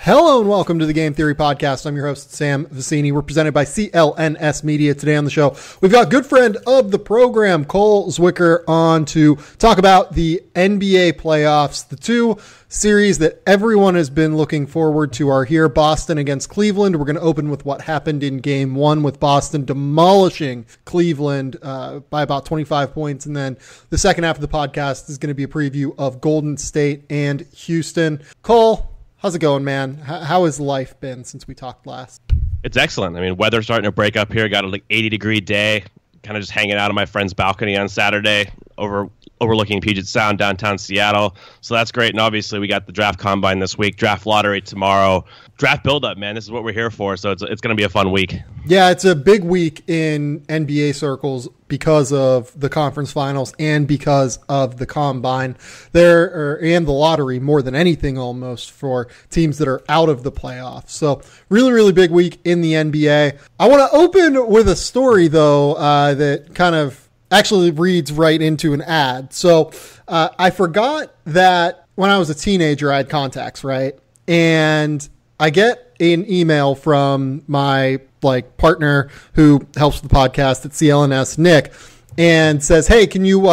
Hello and welcome to the Game Theory Podcast. I'm your host, Sam Vecenie. We're presented by CLNS Media. Today on the show, we've got good friend of the program, Cole Zwicker, on to talk about the NBA playoffs. The two series that everyone has been looking forward to are here. Boston against Cleveland. We're going to open with what happened in game one with Boston demolishing Cleveland by about 25 points. And then the second half of the podcast is going to be a preview of Golden State and Houston. Cole, how's it going, man? How has life been since we talked last? It's excellent. I mean, weather's starting to break up here. Got a 80-degree day. Kind of just hanging out on my friend's balcony on Saturday overlooking Puget Sound, downtown Seattle. So that's great. And obviously we got the draft combine this week, draft lottery tomorrow, draft buildup, man. This is what we're here for. So it's going to be a fun week. Yeah, it's a big week in NBA circles because of the conference finals and because of the combine and the lottery more than anything almost for teams that are out of the playoffs. So really, really big week in the NBA. I want to open with a story though that kind of actually reads right into an ad. So I forgot that when I was a teenager, I had contacts, right? And I get an email from my partner who helps with the podcast at CLNS, Nick, and says, hey, can you,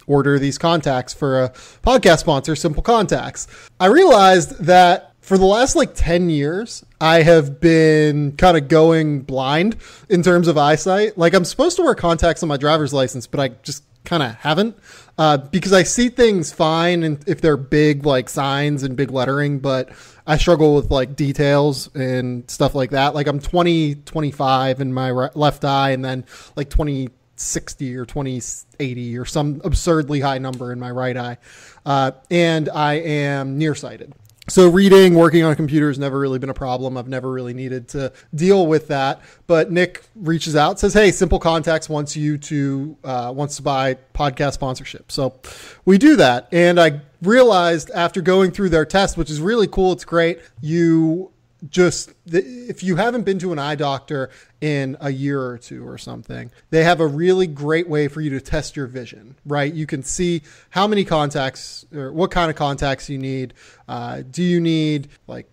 order these contacts for a podcast sponsor, Simple Contacts. I realized that for the last 10 years, I have been kind of going blind in terms of eyesight. I'm supposed to wear contacts on my driver's license, but I just kind of haven't because I see things fine and if they're big signs and big lettering, but I struggle with details and stuff like that. I'm 20/25 in my left eye and then 20/60 or 20/80 or some absurdly high number in my right eye. And I am nearsighted. So reading, working on a computer has never really been a problem. I've never really needed to deal with that. But Nick reaches out, says, hey, Simple Contacts wants to buy podcast sponsorship. So we do that. And I realized after going through their test, which is really cool, it's great, if you haven't been to an eye doctor in a year or two or something, they have a really great way for you to test your vision, right? You can see how many contacts or what kind of contacts you need. Do you need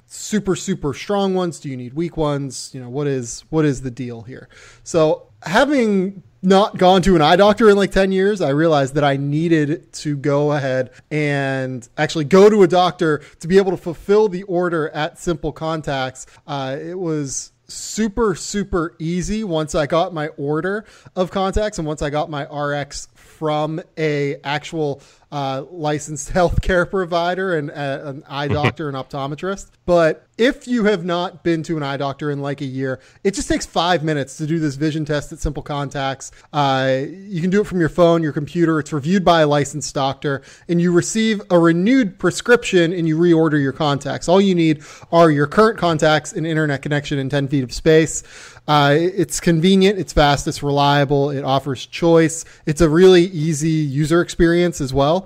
super, super strong ones? Do you need weak ones? What is the deal here? So having not gone to an eye doctor in 10 years, I realized that I needed to go ahead and actually go to a doctor to be able to fulfill the order at Simple Contacts. It was super, super easy once I got my order of contacts and once I got my RX from a actual licensed healthcare provider and an eye doctor and optometrist. But if you have not been to an eye doctor in a year, it just takes 5 minutes to do this vision test at Simple Contacts. You can do it from your phone, your computer. It's reviewed by a licensed doctor and you receive a renewed prescription and you reorder your contacts. All you need are your current contacts, an internet connection, and 10 feet of space. It's convenient, it's fast, it's reliable, it offers choice. It's a really easy user experience as well.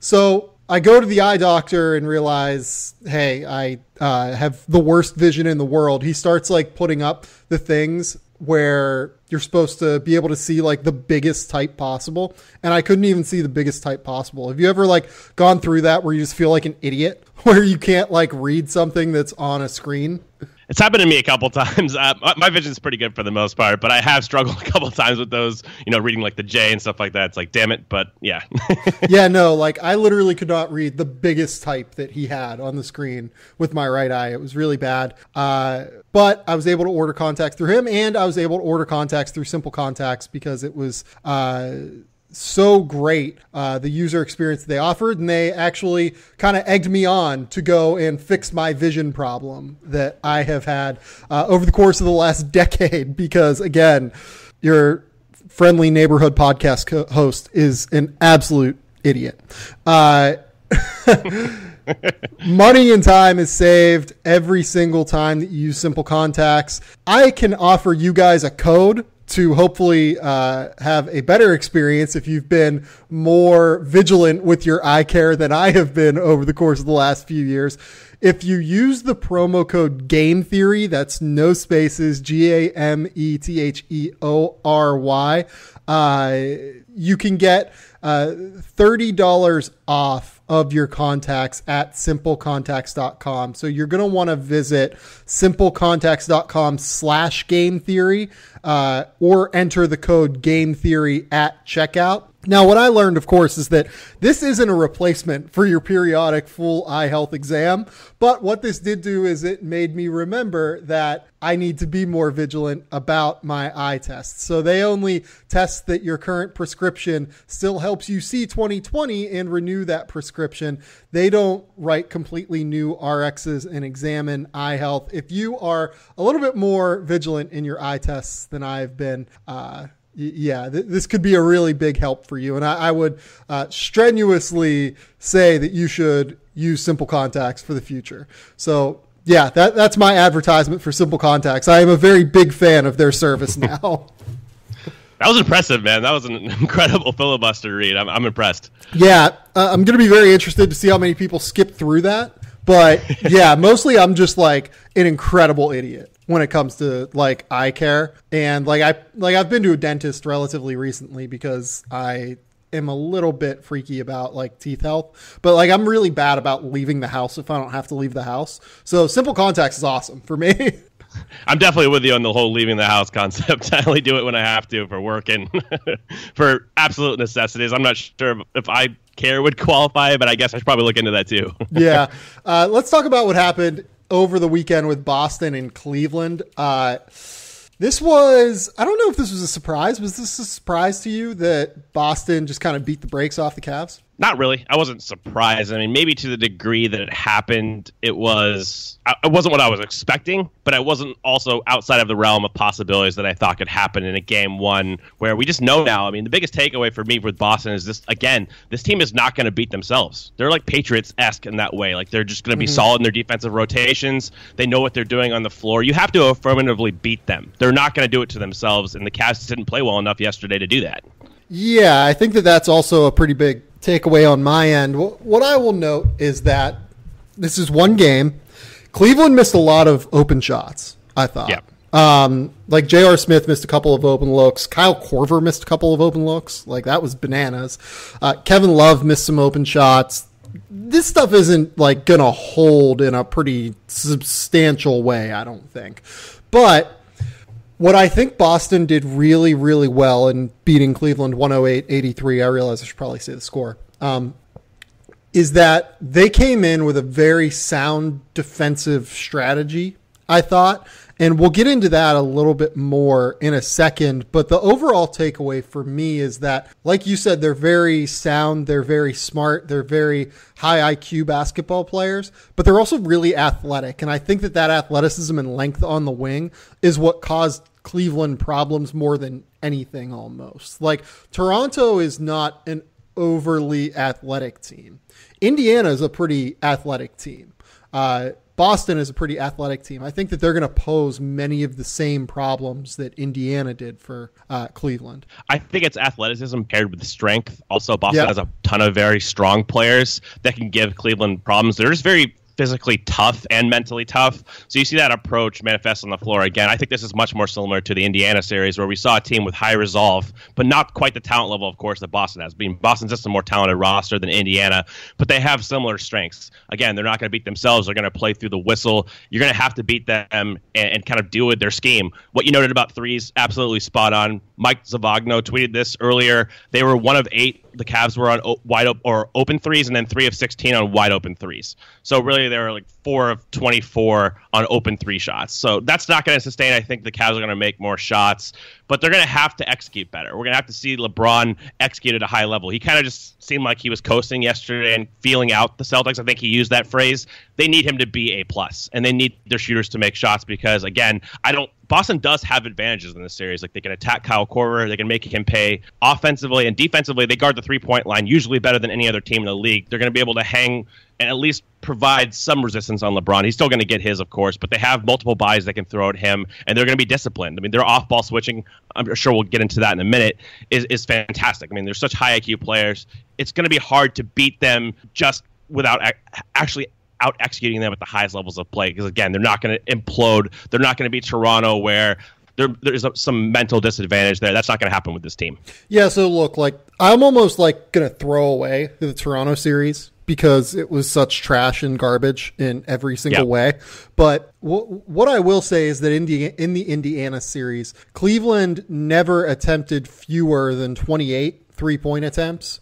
So I go to the eye doctor and realize, hey, I have the worst vision in the world. He starts putting up the things where you're supposed to be able to see the biggest type possible. And I couldn't even see the biggest type possible. Have you ever gone through that where you just feel like an idiot, where you can't read something that's on a screen? It's happened to me a couple times. My vision's pretty good for the most part, but I have struggled a couple times with those, reading the J and stuff like that. It's damn it. But yeah. Yeah, no, I literally could not read the biggest type that he had on the screen with my right eye. It was really bad. But I was able to order contacts through him and I was able to order contacts through Simple Contacts because it was, so great, the user experience they offered, and they actually kind of egged me on to go and fix my vision problem that I have had over the course of the last decade because, again, your friendly neighborhood podcast host is an absolute idiot. Money and time is saved every single time that you use Simple Contacts. I can offer you guys a code to hopefully have a better experience if you've been more vigilant with your eye care than I have been over the course of the last few years. If you use the promo code Game Theory, that's no spaces, GAMETHEORY, you can get $30 off of your contacts at simplecontacts.com. So you're going to want to visit simplecontacts.com/game theory or enter the code game theory at checkout. Now, what I learned, of course, is that this isn't a replacement for your periodic full eye health exam. But what this did do is it made me remember that I need to be more vigilant about my eye tests. So they only test that your current prescription still helps you see 20/20 and renew that prescription. They don't write completely new RXs and examine eye health. If you are a little bit more vigilant in your eye tests than I've been, this could be a really big help for you. And I would strenuously say that you should use Simple Contacts for the future. So yeah, that's my advertisement for Simple Contacts. I am a very big fan of their service now. That was impressive, man. That was an incredible filibuster read. I'm impressed. Yeah, I'm going to be very interested to see how many people skip through that. But yeah, mostly I'm just like an incredible idiot when it comes to like eye care. And I've been to a dentist relatively recently because I am a little bit freaky about like teeth health, but like I'm really bad about leaving the house if I don't have to leave the house. So Simple Contacts is awesome for me. I'm definitely with you on the whole leaving the house concept. I only do it when I have to for work and for absolute necessities. I'm not sure if eye care would qualify, but I guess I should probably look into that too. Yeah. Let's talk about what happened over the weekend with Boston and Cleveland. This was, I don't know if this was a surprise. Was this a surprise to you that Boston just kind of beat the brakes off the Cavs? Not really. I wasn't surprised. I mean, maybe to the degree that it happened, it wasn't what I was expecting, but it wasn't also outside of the realm of possibilities that I thought could happen in a game one where we just know now. I mean, the biggest takeaway for me with Boston is this, again, this team is not going to beat themselves. They're like Patriots-esque in that way. Like they're just going to be solid in their defensive rotations. They know what they're doing on the floor. You have to affirmatively beat them. They're not going to do it to themselves, and the Cavs didn't play well enough yesterday to do that. Yeah, I think that's also a pretty big takeaway on my end. What I will note is that this is one game. Cleveland missed a lot of open shots, I thought. Yeah. Like J.R. Smith missed a couple of open looks. Kyle Korver missed a couple of open looks. Like that was bananas. Kevin Love missed some open shots. This stuff isn't like going to hold in a pretty substantial way, I don't think. But what I think Boston did really, really well in beating Cleveland 108-83, I realize I should probably say the score, is that they came in with a very sound defensive strategy, I thought. And we'll get into that a little bit more in a second. But the overall takeaway for me is that, like you said, they're very sound, they're very smart, they're very high IQ basketball players, but they're also really athletic. And I think that athleticism and length on the wing is what caused Cleveland problems more than anything almost. Like Toronto is not an overly athletic team. Indiana is a pretty athletic team. Boston is a pretty athletic team. I think that they're going to pose many of the same problems that Indiana did for Cleveland. I think it's athleticism paired with strength. Also, Boston has a ton of very strong players that can give Cleveland problems. They're just very physically tough and mentally tough. So you see that approach manifest on the floor again. I think this is much more similar to the Indiana series where we saw a team with high resolve, but not quite the talent level, of course, that Boston has. Boston's just a more talented roster than Indiana, but they have similar strengths. Again, they're not going to beat themselves. They're going to play through the whistle. You're going to have to beat them and kind of deal with their scheme. What you noted about threes, absolutely spot on. Mike Zavagno tweeted this earlier. They were 1 of 8. The Cavs were on open threes, and then 3 of 16 on wide open threes. So really, they were like 4 of 24 on open three shots. So that's not going to sustain. I think the Cavs are going to make more shots, but they're going to have to execute better. We're going to have to see LeBron execute at a high level. He kind of just seemed like he was coasting yesterday and feeling out the Celtics. I think he used that phrase. They need him to be A+, and they need their shooters to make shots because, again, Boston does have advantages in this series. Like they can attack Kyle Korver, they can make him pay offensively and defensively. They guard the three-point line usually better than any other team in the league. They're going to be able to hang and at least provide some resistance on LeBron. He's still going to get his, of course, but they have multiple buys they can throw at him, and they're going to be disciplined. I mean, their off-ball switching, I'm sure we'll get into that in a minute, is fantastic. I mean, they're such high IQ players. It's going to be hard to beat them just without actually out executing them at the highest levels of play because, again, they're not going to implode. They're not going to be Toronto where there's some mental disadvantage there. That's not going to happen with this team. Yeah, so look, like I'm almost like going to throw away the Toronto series because it was such trash and garbage in every single way. But what I will say is that in the Indiana series, Cleveland never attempted fewer than 28 3-point attempts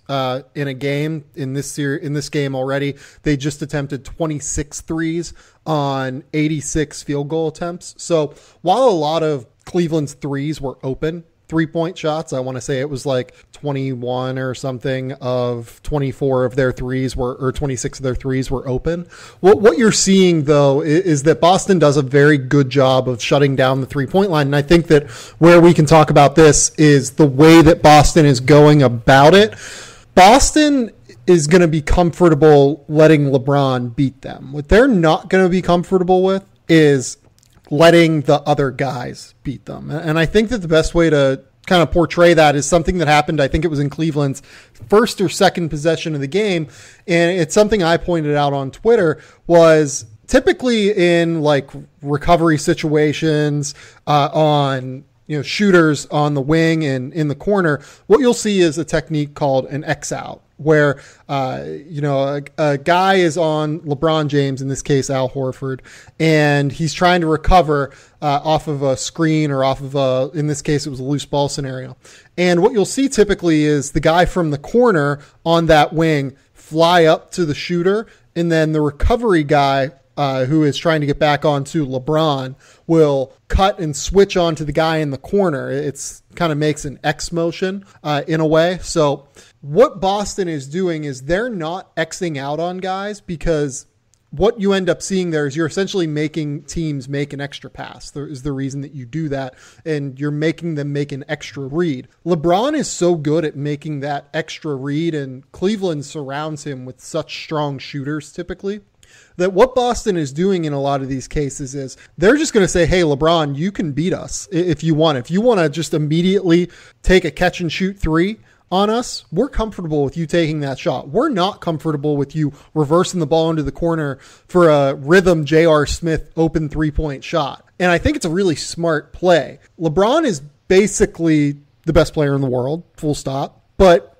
in a game. In this game already, they just attempted 26 threes on 86 field goal attempts. So while a lot of Cleveland's threes were open 3-point shots, I want to say it was like 21 or something of 24 of their threes or 26 of their threes were open. What you're seeing though is that Boston does a very good job of shutting down the 3-point line. And I think that where we can talk about this is the way that Boston is going about it. Boston is going to be comfortable letting LeBron beat them. What they're not going to be comfortable with is letting the other guys beat them. And I think that the best way to kind of portray that is something that happened, I think it was in Cleveland's first or second possession of the game. And it's something I pointed out on Twitter, was typically in like recovery situations on shooters on the wing and in the corner, what you'll see is a technique called an X out, where a guy is on LeBron James, in this case Al Horford, and he's trying to recover off of a screen or off of in this case it was a loose ball scenario. And what you'll see typically is the guy from the corner on that wing fly up to the shooter, and then the recovery guy who is trying to get back onto LeBron will cut and switch onto the guy in the corner. It's kind of makes an X motion in a way. So what Boston is doing is they're not Xing out on guys, because what you end up seeing there is you're essentially making teams make an extra pass. There is the reason that you do that, and you're making them make an extra read. LeBron is so good at making that extra read, and Cleveland surrounds him with such strong shooters typically, that what Boston is doing in a lot of these cases is they're just going to say, hey, LeBron, you can beat us if you want. If you want to just immediately take a catch and shoot three on us, we're comfortable with you taking that shot. We're not comfortable with you reversing the ball into the corner for a rhythm J.R. Smith open 3-point shot. And I think it's a really smart play. LeBron is basically the best player in the world, full stop. But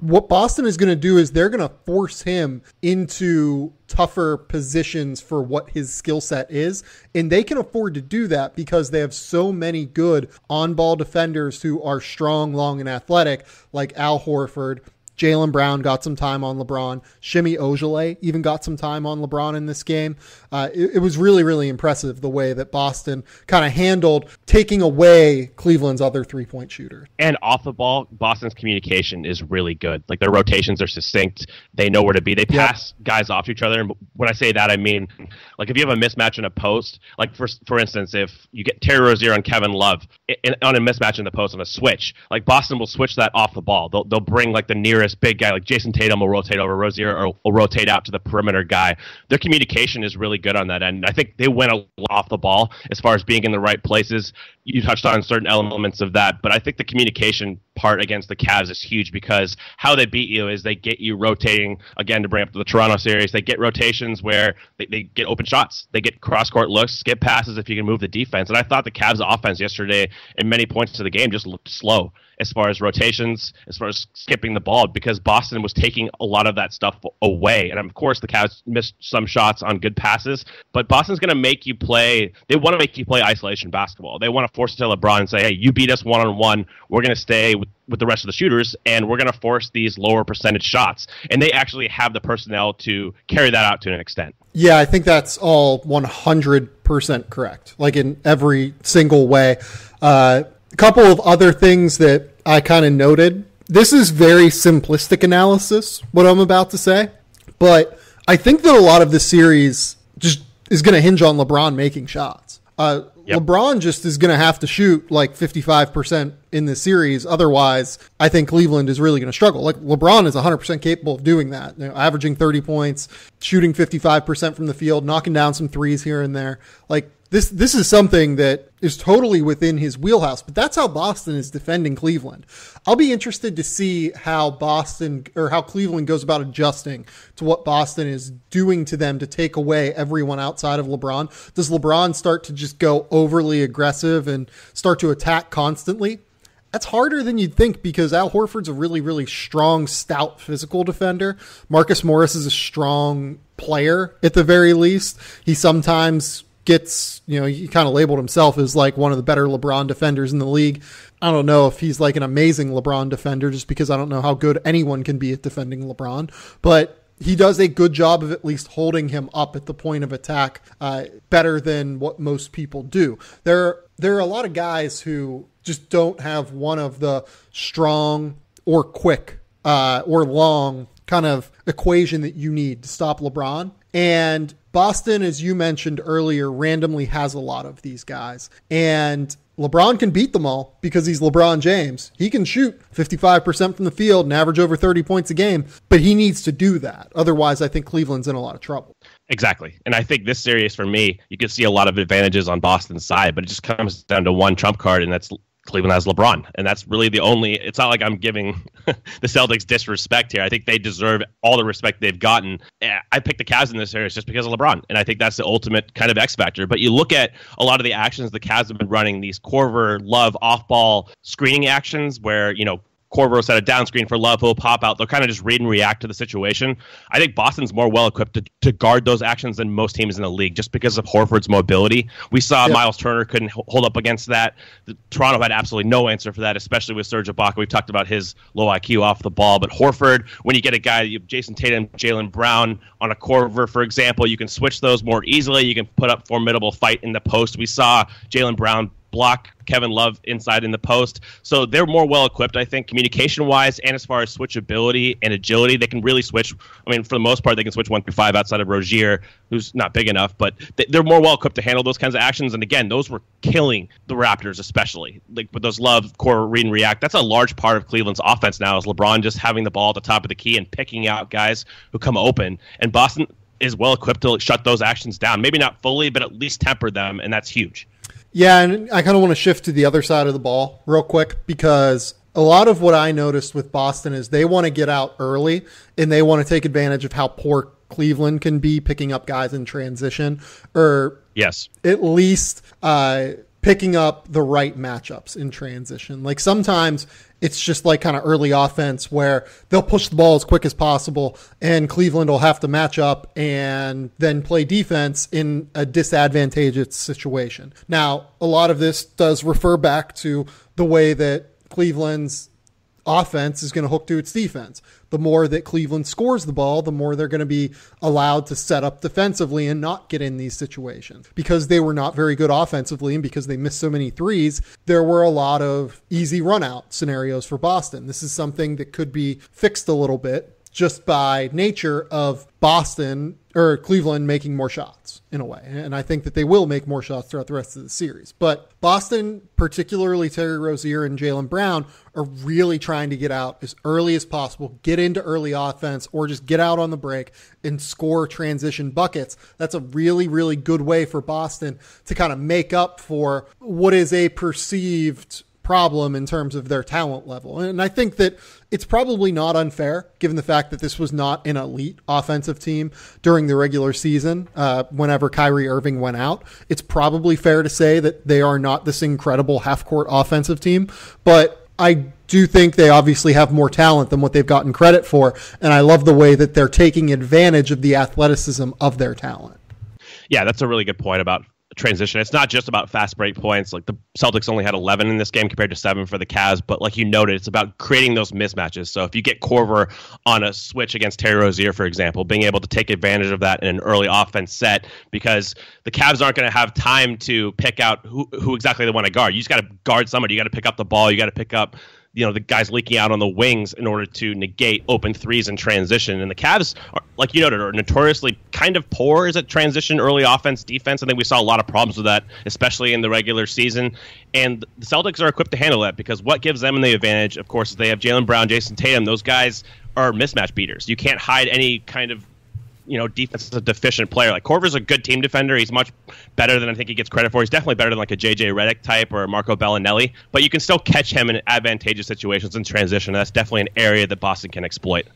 what Boston is going to do is they're going to force him into tougher positions for what his skill set is. And they can afford to do that because they have so many good on-ball defenders who are strong, long, and athletic, like Al Horford. Jaylen Brown got some time on LeBron. Shimmy Ojale even got some time on LeBron in this game. It was really, really impressive the way that Boston kind of handled taking away Cleveland's other 3-point shooter. And off the ball, Boston's communication is really good. Like their rotations are succinct. They know where to be. They pass guys off to each other. And when I say that, I mean, like if you have a mismatch in a post, like for instance, if you get Terry Rozier and Kevin Love on a mismatch in the post on a switch, like Boston will switch that off the ball. They'll bring like the nearest big guy, like Jason Tatum will rotate over Rozier or will rotate out to the perimeter guy. Their communication is really good on that end. I think they went a lot off the ball as far as being in the right places. You touched on certain elements of that, but I think the communication part against the Cavs is huge, because how they beat you is they get you rotating, again, to bring up the Toronto series, they get rotations where they get open shots, they get cross-court looks, skip passes if you can move the defense. And I thought the Cavs offense yesterday, in many points of the game, just looked slow as far as rotations, as far as skipping the ball, because Boston was taking a lot of that stuff away. And of course, the Cavs missed some shots on good passes, but Boston's going to make you play. They want to make you play isolation basketball. They want to force it to LeBron and say, hey, you beat us one-on-one. We're going to stay with the rest of the shooters, and we're going to force these lower percentage shots. And they actually have the personnel to carry that out to an extent. Yeah, I think that's all 100% correct, like in every single way. A couple of other things that I kind of noted. This is very simplistic analysis, what I'm about to say, but I think that a lot of the series just is going to hinge on LeBron making shots. LeBron just is going to have to shoot like 55% in this series. Otherwise, I think Cleveland is really going to struggle. Like LeBron is 100% capable of doing that, averaging 30 points, shooting 55% from the field, knocking down some threes here and there. Like this is something that is totally within his wheelhouse, but that's how Boston is defending Cleveland. I'll be interested to see how Cleveland goes about adjusting to what Boston is doing to them to take away everyone outside of LeBron. Does LeBron start to just go overly aggressive and start to attack constantly? That's harder than you'd think because Al Horford's a really, really strong, stout physical defender. Marcus Morris is a strong player at the very least. He sometimes gets, he kind of labeled himself as like one of the better LeBron defenders in the league. I don't know if he's like an amazing LeBron defender just because I don't know how good anyone can be at defending LeBron, but he does a good job of at least holding him up at the point of attack better than what most people do. There are a lot of guys who just don't have one of the strong or quick or long kind of equation that you need to stop LeBron. And Boston, as you mentioned earlier, randomly has a lot of these guys. And LeBron can beat them all because he's LeBron James. He can shoot 55% from the field and average over 30 points a game, but he needs to do that. Otherwise, I think Cleveland's in a lot of trouble. Exactly. And I think this series, for me, you can see a lot of advantages on Boston's side, but it just comes down to one trump card, and that's Cleveland has LeBron. And that's really the only, it's not like I'm giving the Celtics disrespect here. I think they deserve all the respect they've gotten. I picked the Cavs in this series just because of LeBron. And I think that's the ultimate kind of X factor. But you look at a lot of the actions the Cavs have been running, these Korver, Love, off-ball screening actions where, Korver set a down screen for Love, who'll pop out. They'll kind of just read and react to the situation. I think Boston's more well-equipped to guard those actions than most teams in the league just because of Horford's mobility. We saw Miles Turner couldn't hold up against that. Toronto had absolutely no answer for that, especially with Serge Ibaka. We've talked about his low IQ off the ball. But Horford, when you get a guy, Jason Tatum, Jaylen Brown on a Korver, for example, you can switch those more easily. You can put up formidable fight in the post. We saw Jaylen Brown block Kevin Love inside in the post. So they're more well-equipped, I think, communication-wise, and as far as switchability and agility, they can really switch. I mean, for the most part, they can switch 1 through 5 outside of Rozier, who's not big enough, but they're more well-equipped to handle those kinds of actions. And again, those were killing the Raptors, especially. Like with those Love, core, read, and react. That's a large part of Cleveland's offense now, is LeBron just having the ball at the top of the key and picking out guys who come open. And Boston is well-equipped to shut those actions down. Maybe not fully, but at least temper them, and that's huge. Yeah, and I kind of want to shift to the other side of the ball real quick because a lot of what I noticed with Boston is they want to get out early and they want to take advantage of how poor Cleveland can be picking up guys in transition, or at least picking up the right matchups in transition. Like sometimes it's just like kind of early offense where they'll push the ball as quick as possible and Cleveland will have to match up and then play defense in a disadvantageous situation. Now, a lot of this does refer back to the way that Cleveland's offense is going to hook to its defense. The more that Cleveland scores the ball, the more they're going to be allowed to set up defensively and not get in these situations. Because they were not very good offensively and because they missed so many threes, there were a lot of easy run out scenarios for Boston. This is something that could be fixed a little bit just by nature of Boston or Cleveland making more shots in a way. And I think that they will make more shots throughout the rest of the series. But Boston, particularly Terry Rozier and Jaylen Brown, are really trying to get out as early as possible, get into early offense, or just get out on the break and score transition buckets. That's a really, really good way for Boston to kind of make up for what is a perceived problem in terms of their talent level. And I think that it's probably not unfair given the fact that this was not an elite offensive team during the regular season. Whenever Kyrie Irving went out, it's probably fair to say that they are not this incredible half-court offensive team, but I do think they obviously have more talent than what they've gotten credit for. And I love the way that they're taking advantage of the athleticism of their talent. Yeah, that's a really good point about transition. It's not just about fast break points. Like the Celtics only had 11 in this game compared to 7 for the Cavs, but like you noted, it's about creating those mismatches. So if you get Korver on a switch against Terry Rozier, for example, being able to take advantage of that in an early offense set, because the Cavs aren't going to have time to pick out who exactly they want to guard. You just got to guard somebody. You got to pick up the ball. You got to pick up the guys leaking out on the wings in order to negate open threes in transition. And the Cavs, like you noted, are notoriously kind of poor as a transition early offense defense. I think we saw a lot of problems with that, especially in the regular season. And the Celtics are equipped to handle that because what gives them the advantage, of course, is they have Jaylen Brown, Jason Tatum. Those guys are mismatch beaters. You can't hide any kind of defensive deficient player. Like Korver's a good team defender. He's much better than I think he gets credit for. He's definitely better than like a JJ Redick type or Marco Bellinelli, but you can still catch him in advantageous situations in transition. And that's definitely an area that Boston can exploit.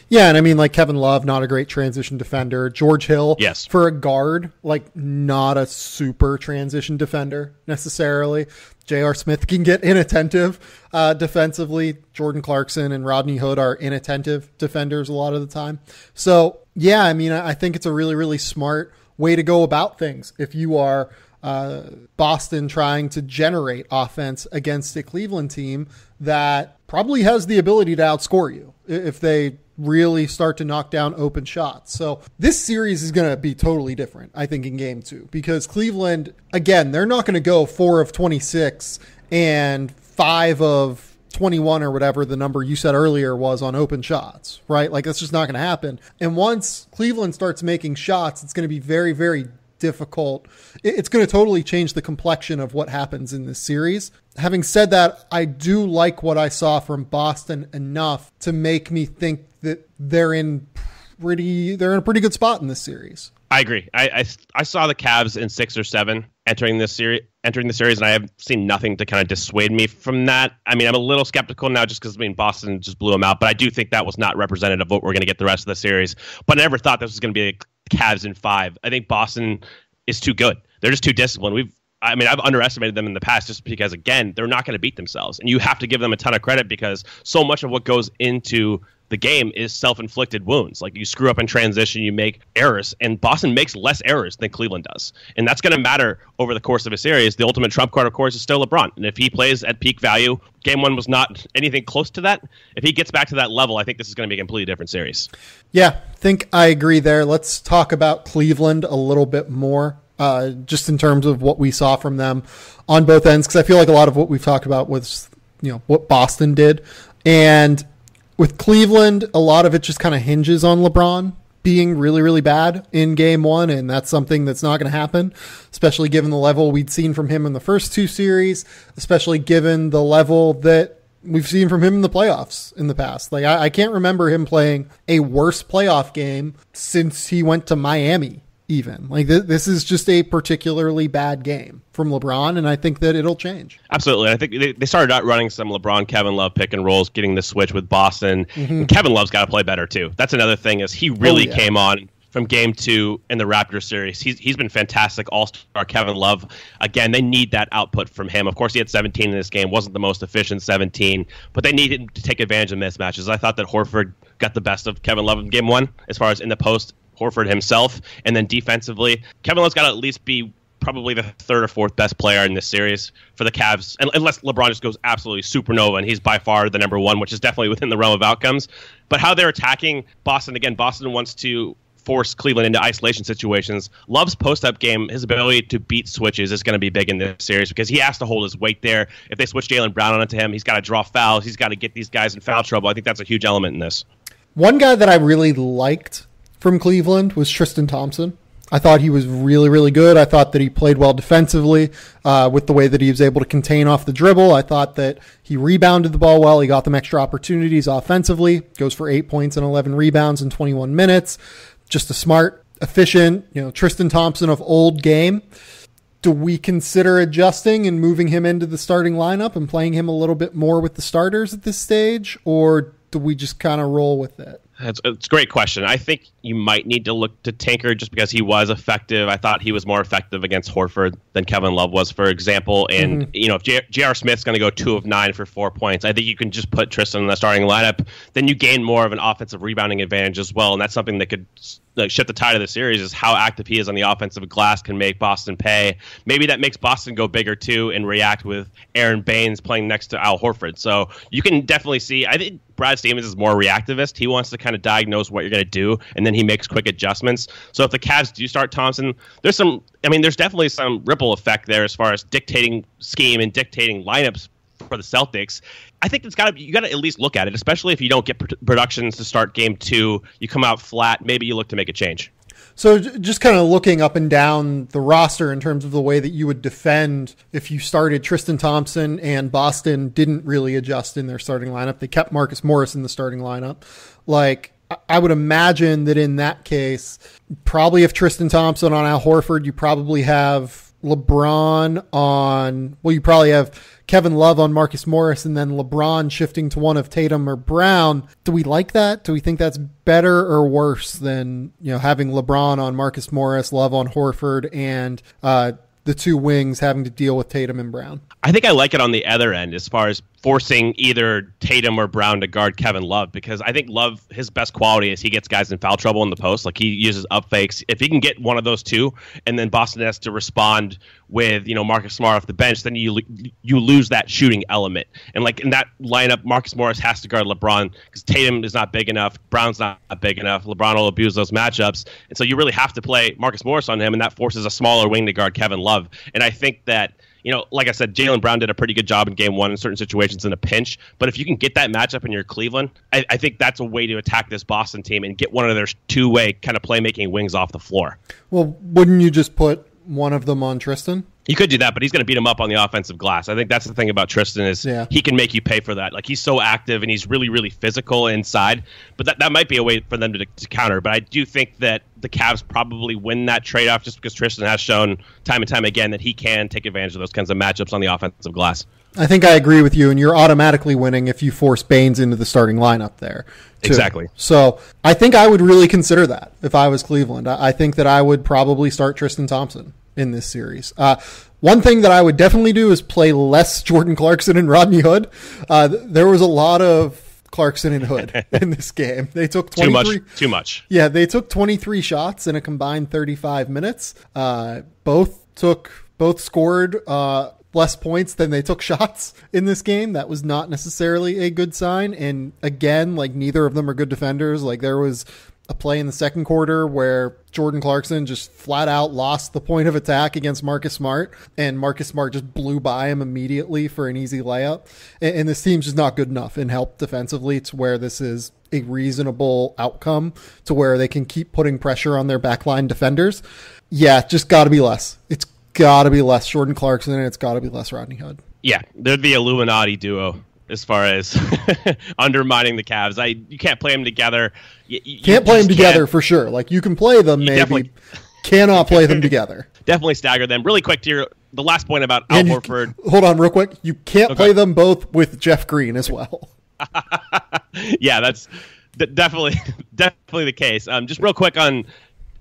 Yeah, and I mean, like Kevin Love, not a great transition defender. George Hill, yes, for a guard, like not a super transition defender necessarily. J.R. Smith can get inattentive defensively. Jordan Clarkson and Rodney Hood are inattentive defenders a lot of the time. So, yeah, I mean, I think it's a really, really smart way to go about things if you are Boston trying to generate offense against a Cleveland team that probably has the ability to outscore you if they really start to knock down open shots. So this series is going to be totally different, I think, in game 2, because Cleveland, again, they're not going to go 4 of 26 and 5 of 21 or whatever the number you said earlier was on open shots, right? Like that's just not going to happen. And once Cleveland starts making shots, it's going to be very, very difficult. It's going to totally change the complexion of what happens in this series. Having said that, I do like what I saw from Boston enough to make me think that they're in a pretty good spot in this series. I agree. I saw the Cavs in 6 or 7 entering the series, and I have seen nothing to kind of dissuade me from that. I mean, I'm a little skeptical now just because Boston just blew them out, but I do think that was not representative of what we're going to get the rest of the series. But I never thought this was going to be a Cavs in 5. I think Boston is too good. They're just too disciplined. I've underestimated them in the past just because, again, they're not going to beat themselves. And you have to give them a ton of credit because so much of what goes into the game is self-inflicted wounds. Like you screw up in transition, you make errors, and Boston makes less errors than Cleveland does. And that's going to matter over the course of a series. The ultimate trump card, of course, is still LeBron. And if he plays at peak value, game 1 was not anything close to that. If he gets back to that level, I think this is going to be a completely different series. Yeah, I think I agree there. Let's talk about Cleveland a little bit more. Just in terms of what we saw from them on both ends, because I feel like a lot of what we've talked about was, what Boston did. And with Cleveland, a lot of it just kind of hinges on LeBron being really, really bad in game 1, and that's something that's not going to happen, especially given the level we'd seen from him in the first 2 series, especially given the level that we've seen from him in the playoffs in the past. Like I can't remember him playing a worse playoff game since he went to Miami. Even like this is just a particularly bad game from LeBron, and I think that it'll change. Absolutely. I think they started out running some LeBron, Kevin Love pick and rolls, getting the switch with Boston. Mm-hmm. And Kevin Love's got to play better too. That's another thing is he really came on from game 2 in the Raptors series. He's been fantastic. All-star Kevin Love. Again, they need that output from him. Of course, he had 17 in this game. Wasn't the most efficient 17, but they needed to take advantage of mismatches. I thought that Horford got the best of Kevin Love in game 1 as far as in the post. Horford himself, and then defensively, Kevin Love's got to at least be probably the 3rd or 4th best player in this series for the Cavs, unless LeBron just goes absolutely supernova, and he's by far the number 1, which is definitely within the realm of outcomes. But how they're attacking Boston, again, Boston wants to force Cleveland into isolation situations. Love's post-up game, his ability to beat switches is going to be big in this series because he has to hold his weight there. If they switch Jaylen Brown onto him, he's got to draw fouls. He's got to get these guys in foul trouble. I think that's a huge element in this. One guy that I really liked from Cleveland was Tristan Thompson. I thought he was really, really good. I thought that he played well defensively with the way that he was able to contain off the dribble. I thought that he rebounded the ball well. He got them extra opportunities offensively. Goes for 8 points and 11 rebounds in 21 minutes. Just a smart, efficient, Tristan Thompson of old game. Do we consider adjusting and moving him into the starting lineup and playing him a little bit more with the starters at this stage? Or do we just kind of roll with it? It's a great question. I think you might need to look to Tinker just because he was effective. I thought he was more effective against Horford than Kevin Love was, for example. And, if J.R. Smith's going to go 2 of 9 for 4 points, I think you can just put Tristan in the starting lineup. Then you gain more of an offensive rebounding advantage as well. And that's something that could shift the tide of the series is how active he is on the offensive glass can make Boston pay. Maybe that makes Boston go bigger, too, and react with Aaron Baines playing next to Al Horford. So you can definitely see, I think Brad Stevens is more reactivist. He wants to kind of diagnose what you're going to do, and then he makes quick adjustments. So if the Cavs do start Thompson, there's definitely some ripple effect there as far as dictating scheme and dictating lineups for the Celtics. I think you got to at least look at it, especially if you don't get productions to start game 2. You come out flat. Maybe you look to make a change. So just kind of looking up and down the roster in terms of the way that you would defend if you started Tristan Thompson and Boston didn't really adjust in their starting lineup. They kept Marcus Morris in the starting lineup. Like, I would imagine that in that case, probably if Tristan Thompson on Al Horford, you probably have LeBron on, well, you probably have Kevin Love on Marcus Morris, and then LeBron shifting to one of Tatum or Brown. Do we like that? Do we think that's better or worse than, having LeBron on Marcus Morris, Love on Horford, and the two wings having to deal with Tatum and Brown? I think I like it on the other end as far as forcing either Tatum or Brown to guard Kevin Love, because I think Love, his best quality is he gets guys in foul trouble in the post. Like, he uses up fakes. If he can get one of those two, and then Boston has to respond with, Marcus Smart off the bench, then you lose that shooting element. And like in that lineup, Marcus Morris has to guard LeBron because Tatum is not big enough, Brown's not big enough, LeBron will abuse those matchups, and so you really have to play Marcus Morris on him, and that forces a smaller wing to guard Kevin Love. And I think that, like I said, Jaylen Brown did a pretty good job in game one in certain situations in a pinch. But if you can get that matchup in your Cleveland, I think that's a way to attack this Boston team and get one of their two-way kind of playmaking wings off the floor. Well, wouldn't you just put one of them on Tristan? You could do that, but he's going to beat him up on the offensive glass. I think that's the thing about Tristan is he can make you pay for that. Like, he's so active and he's really, really physical inside. But that might be a way for them to counter. But I do think that the Cavs probably win that trade-off just because Tristan has shown time and time again that he can take advantage of those kinds of matchups on the offensive glass. I think I agree with you, and you're automatically winning if you force Baines into the starting lineup there, too. Exactly. So I think I would really consider that if I was Cleveland. I think that I would probably start Tristan Thompson in this series. One thing that I would definitely do is play less Jordan Clarkson and Rodney Hood. There was a lot of Clarkson and Hood in this game. They took 23. Too much. Yeah, they took 23 shots in a combined 35 minutes. Both scored less points than they took shots in this game. That was not necessarily a good sign. And again, like, neither of them are good defenders. Like, there was a play in the second quarter where Jordan Clarkson just flat out lost the point of attack against Marcus Smart, and Marcus Smart just blew by him immediately for an easy layup. And this team's just not good enough in help defensively to where this is a reasonable outcome to where they can keep putting pressure on their backline defenders. Yeah, just got to be less. It's got to be less Jordan Clarkson, and it's got to be less Rodney Hood. Yeah, they're the Illuminati duo as far as undermining the Cavs. You can't play them together. You can't play them together for sure. Like, you can play them, maybe. Cannot play them together. Definitely stagger them. Really quick to the last point about Al Horford. Hold on real quick. You can't play them both with Jeff Green as well. Yeah, that's definitely the case. Just real quick on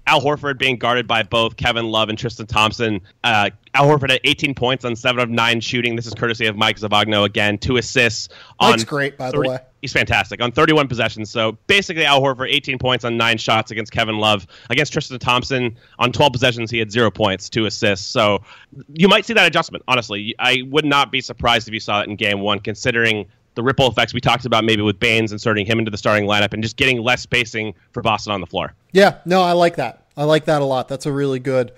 Al Horford being guarded by both Kevin Love and Tristan Thompson. Al Horford had 18 points on 7 of 9 shooting. This is courtesy of Mike Zavagno again. 2 assists. Mike's great, by the way. He's fantastic. On 31 possessions. So basically Al Horford, 18 points on 9 shots against Kevin Love. Against Tristan Thompson, on 12 possessions, he had 0 points, 2 assists. So you might see that adjustment, honestly. I would not be surprised if you saw it in game one, considering the ripple effects we talked about, maybe with Baines inserting him into the starting lineup and just getting less spacing for Boston on the floor. Yeah, no, I like that. I like that a lot. That's a really good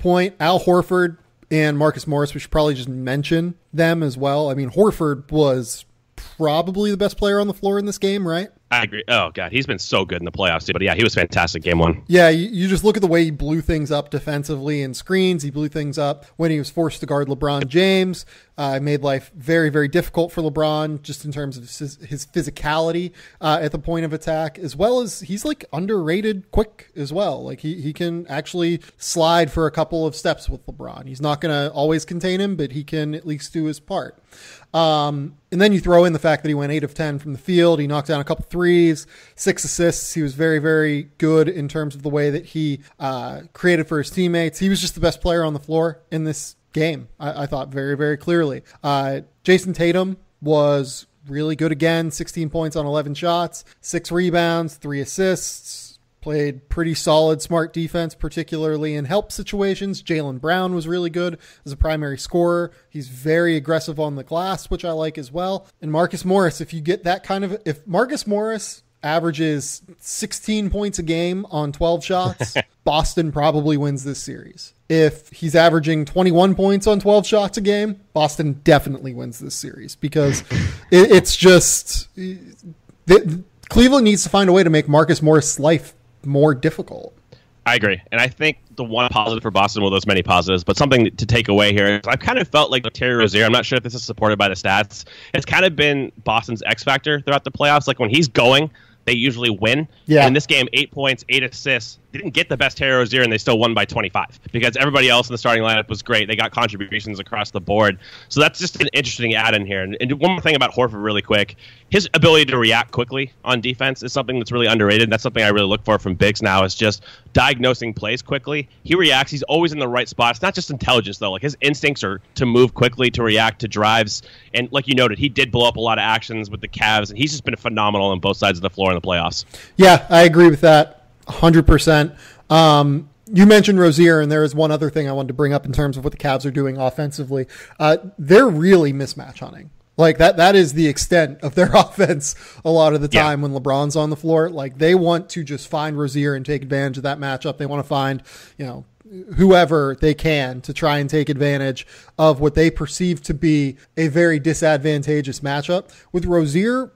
point. Al Horford and Marcus Morris, we should probably just mention them as well. I mean, Horford was probably the best player on the floor in this game, right? I agree. Oh, God, he's been so good in the playoffs, too. But, yeah, he was fantastic game one. Yeah, you just look at the way he blew things up defensively in screens. He blew things up when he was forced to guard LeBron James. Made life very, very difficult for LeBron just in terms of his physicality at the point of attack, as well as he's, like, underrated quick as well. Like, he can actually slide for a couple of steps with LeBron. He's not going to always contain him, but he can at least do his part. And then you throw in the fact that he went 8 of 10 from the field. He knocked down a couple threes, 6 assists. He was very, very good in terms of the way that he created for his teammates. He was just the best player on the floor in this game, I thought, very, very clearly. Jason Tatum was really good again, 16 points on 11 shots, 6 rebounds, 3 assists. Played pretty solid, smart defense, particularly in help situations. Jaylen Brown was really good as a primary scorer. He's very aggressive on the glass, which I like as well. And Marcus Morris, if you get that kind of... If Marcus Morris averages 16 points a game on 12 shots, Boston probably wins this series. If he's averaging 21 points on 12 shots a game, Boston definitely wins this series because it's just... Cleveland needs to find a way to make Marcus Morris' life more difficult. I agree. And I think the one positive for Boston, well, there's many positives, but something to take away here is I've kind of felt like Terry Rozier, I'm not sure if this is supported by the stats, it's kind of been Boston's X factor throughout the playoffs. Like when he's going, they usually win. Yeah. And in this game, 8 points, 8 assists. They didn't get the best Terry Rozier, and they still won by 25 because everybody else in the starting lineup was great. They got contributions across the board. So that's just an interesting add in here. And one more thing about Horford really quick. His ability to react quickly on defense is something that's really underrated. That's something I really look for from bigs now is just diagnosing plays quickly. He reacts. He's always in the right spot. It's not just intelligence, though. Like his instincts are to move quickly, to react to drives. And like you noted, he did blow up a lot of actions with the Cavs, and he's just been phenomenal on both sides of the floor in the playoffs. Yeah, I agree with that 100%. You mentioned Rozier, and there is one other thing I wanted to bring up in terms of what the Cavs are doing offensively. They're really mismatch hunting. Like that is the extent of their offense a lot of the time when LeBron's on the floor. Like they want to just find Rozier and take advantage of that matchup. They want to find, whoever they can to try and take advantage of what they perceive to be a very disadvantageous matchup. With Rozier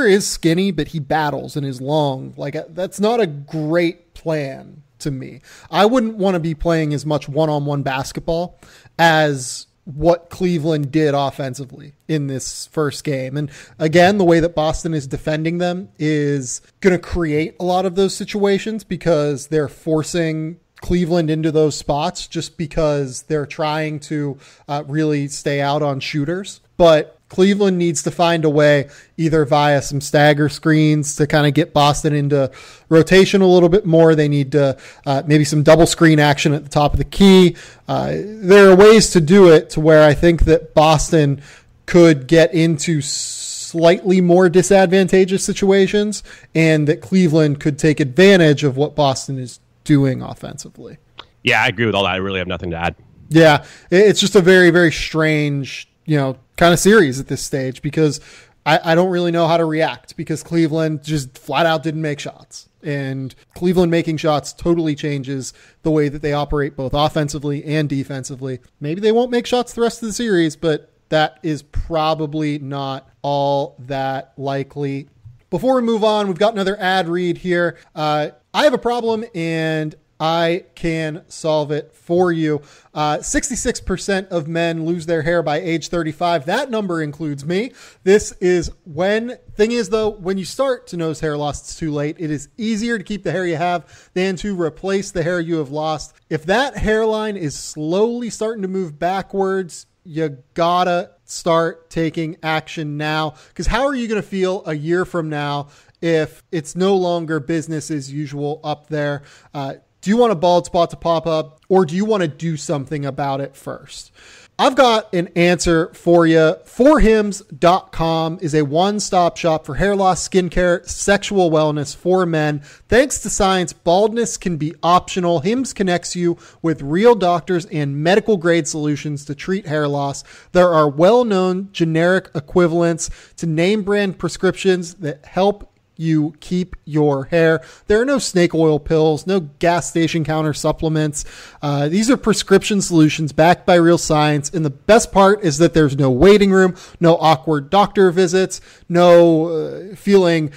is skinny, but he battles and is long. Like that's not a great plan to me. I wouldn't want to be playing as much one-on-one basketball as what Cleveland did offensively in this first game. And again, the way that Boston is defending them is going to create a lot of those situations because they're forcing Cleveland into those spots just because they're trying to really stay out on shooters. But Cleveland needs to find a way either via some stagger screens to kind of get Boston into rotation a little bit more. They need to maybe some double screen action at the top of the key. There are ways to do it to where I think that Boston could get into slightly more disadvantageous situations and that Cleveland could take advantage of what Boston is doing offensively. Yeah, I agree with all that. I really have nothing to add. Yeah, it's just a very, very strange, kind of series at this stage because I don't really know how to react because Cleveland just flat out didn't make shots. And Cleveland making shots totally changes the way that they operate both offensively and defensively. Maybe they won't make shots the rest of the series, but that is probably not all that likely. Before we move on, we've got another ad read here. I have a problem and I can solve it for you. 66% of men lose their hair by age 35. That number includes me. Thing is though, when you start to notice hair loss, it's too late. It is easier to keep the hair you have than to replace the hair you have lost. If that hairline is slowly starting to move backwards, you gotta start taking action now. Because how are you going to feel a year from now if it's no longer business as usual up there? Do you want a bald spot to pop up or do you want to do something about it first? I've got an answer for you. Forhims.com is a one-stop shop for hair loss, skincare, sexual wellness for men. Thanks to science, baldness can be optional. Hims connects you with real doctors and medical-grade solutions to treat hair loss. There are well-known generic equivalents to name-brand prescriptions that help you keep your hair. There are no snake oil pills, no gas station counter supplements. These are prescription solutions backed by real science. And the best part is that there's no waiting room, no awkward doctor visits, no feeling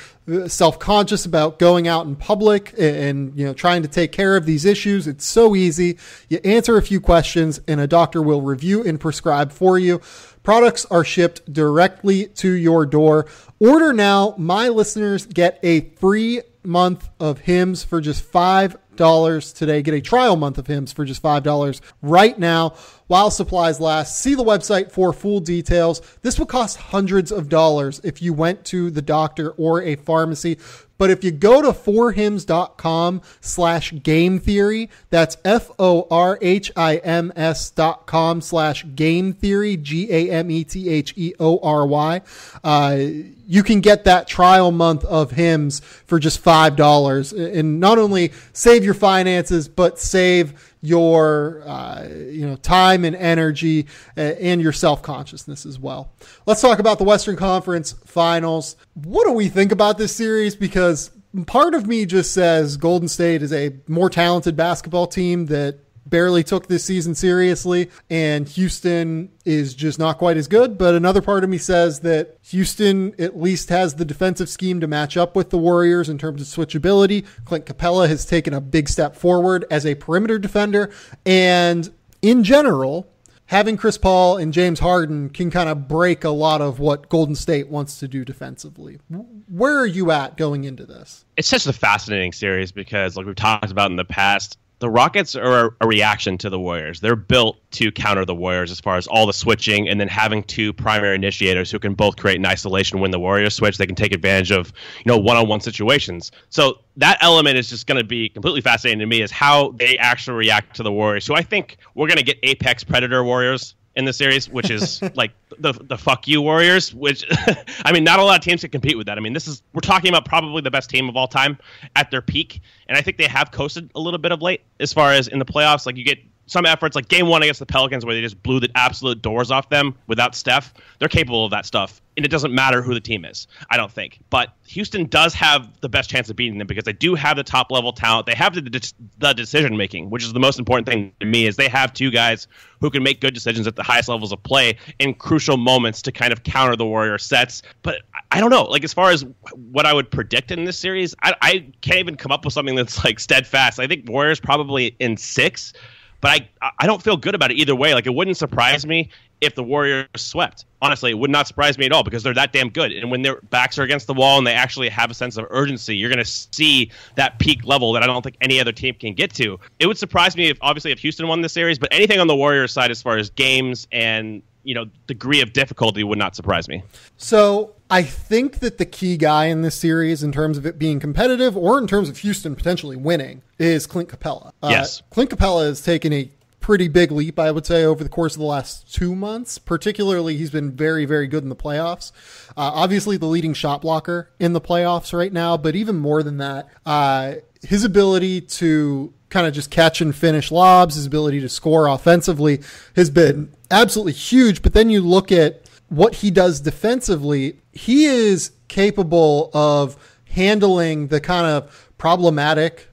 self-conscious about going out in public and trying to take care of these issues. It's so easy. You answer a few questions and a doctor will review and prescribe for you. Products are shipped directly to your door. Order now. My listeners get a free month of Hims for just $5 today. Get a trial month of Hims for just $5 right now while supplies last. See the website for full details. This will cost hundreds of dollars if you went to the doctor or a pharmacy. But if you go to forhims.com/game theory, that's forhims.com/game theory, GAMETHEORY, you can get that trial month of Hims for just $5 and not only save your finances, but save your time and energy and your self-consciousness as well. Let's talk about the Western Conference Finals. What do we think about this series? Because part of me just says Golden State is a more talented basketball team that barely took this season seriously, and Houston is just not quite as good. But another part of me says that Houston at least has the defensive scheme to match up with the Warriors in terms of switchability. Clint Capella has taken a big step forward as a perimeter defender, and in general having Chris Paul and James Harden can kind of break a lot of what Golden State wants to do defensively. Where are you at going into this? It's just a fascinating series because, like we've talked about in the past, the Rockets are a reaction to the Warriors. They're built to counter the Warriors as far as all the switching and then having two primary initiators who can both create an isolation when the Warriors switch. They can take advantage of, one-on-one situations. So that element is just going to be completely fascinating to me, is how they actually react to the Warriors. So I think we're going to get apex predator Warriors in the series, which is like the fuck you Warriors, which I mean, not a lot of teams can compete with that. I mean, we're talking about probably the best team of all time at their peak. And I think they have coasted a little bit of late as far as in the playoffs. Like, you get some efforts like game 1 against the Pelicans where they just blew the absolute doors off them without Steph. They're capable of that stuff. And it doesn't matter who the team is, I don't think. But Houston does have the best chance of beating them because they do have the top level talent. They have the decision making, which is the most important thing to me, is they have two guys who can make good decisions at the highest levels of play in crucial moments to kind of counter the Warrior sets. But I don't know, like, as far as what I would predict in this series, I can't even come up with something that's like steadfast. I think Warriors probably in 6. But I don't feel good about it either way. Like, it wouldn't surprise me if the Warriors swept. Honestly, it would not surprise me at all because they're that damn good. And when their backs are against the wall and they actually have a sense of urgency, you're going to see that peak level that I don't think any other team can get to. It would surprise me if Houston won this series, but anything on the Warriors side as far as games and degree of difficulty would not surprise me. So I think that the key guy in this series, in terms of it being competitive or in terms of Houston potentially winning, is Clint Capella. Yes. Clint Capella has taken a pretty big leap, I would say, over the course of the last 2 months. Particularly, he's been very, very good in the playoffs. Obviously, the leading shot blocker in the playoffs right now, but even more than that, his ability to kind of just catch and finish lobs, his ability to score offensively has been absolutely huge. But then you look at what he does defensively, he is capable of handling the kind of problematic,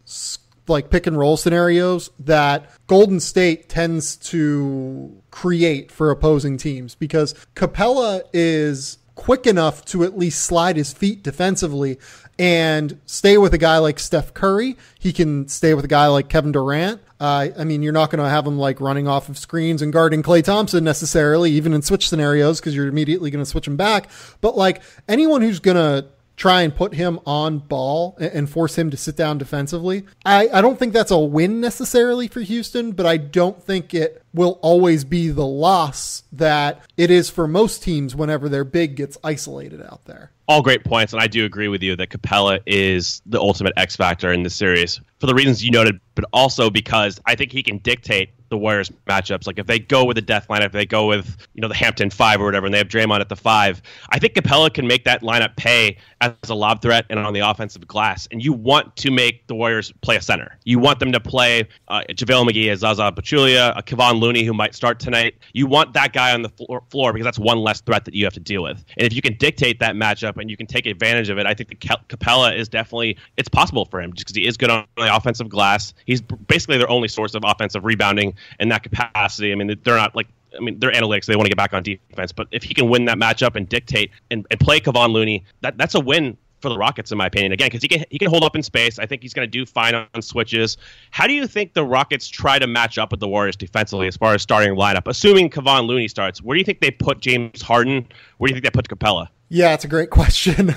like, pick and roll scenarios that Golden State tends to create for opposing teams, because Capella is quick enough to at least slide his feet defensively and stay with a guy like Steph Curry. He can stay with a guy like Kevin Durant. I mean, you're not going to have him like running off of screens and guarding Klay Thompson necessarily, even in switch scenarios, because you're immediately going to switch him back. But like, anyone who's going to try and put him on ball and force him to sit down defensively, I don't think that's a win necessarily for Houston, but I don't think it will always be the loss that it is for most teams whenever their big gets isolated out there. All great points, and I do agree with you that Capella is the ultimate X factor in this series for the reasons you noted, but also because I think he can dictate the Warriors matchups. Like, if they go with the death lineup, if they go with, the Hampton 5 or whatever, and they have Draymond at the 5, I think Capella can make that lineup pay as a lob threat and on the offensive glass. And you want to make the Warriors play a center. You want them to play JaVale McGee, Zaza Pachulia, a Kevon Looney who might start tonight. You want that guy on the floor because that's one less threat that you have to deal with. And if you can dictate that matchup and you can take advantage of it, I think the Capella is definitely, it's possible for him just because he is good on the offensive glass. He's basically their only source of offensive rebounding in that capacity. I mean, they're not like, they're analytics. They want to get back on defense. But if he can win that matchup and dictate and play Kevon Looney, that's a win for the Rockets, in my opinion. Again, because he can hold up in space. I think he's going to do fine on switches. How do you think the Rockets try to match up with the Warriors defensively as far as starting lineup? Assuming Kevon Looney starts, where do you think they put James Harden? Where do you think they put Capella? Yeah, it's a great question.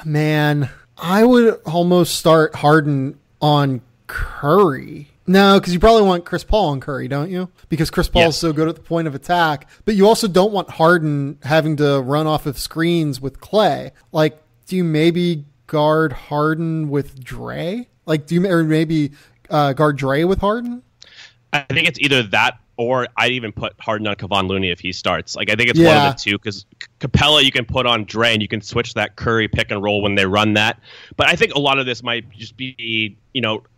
Man, I would almost start Harden on Curry. No, because you probably want Chris Paul on Curry, don't you? Because Chris Paul is so good at the point of attack. But you also don't want Harden having to run off of screens with Klay. Like, do you maybe guard Harden with Dre? Like, do you maybe guard Dre with Harden? I think it's either that or I'd even put Harden on Kevon Looney if he starts. Like, I think it's one of the two, because Capella you can put on Dre and you can switch that Curry pick and roll when they run that. But I think a lot of this might just be,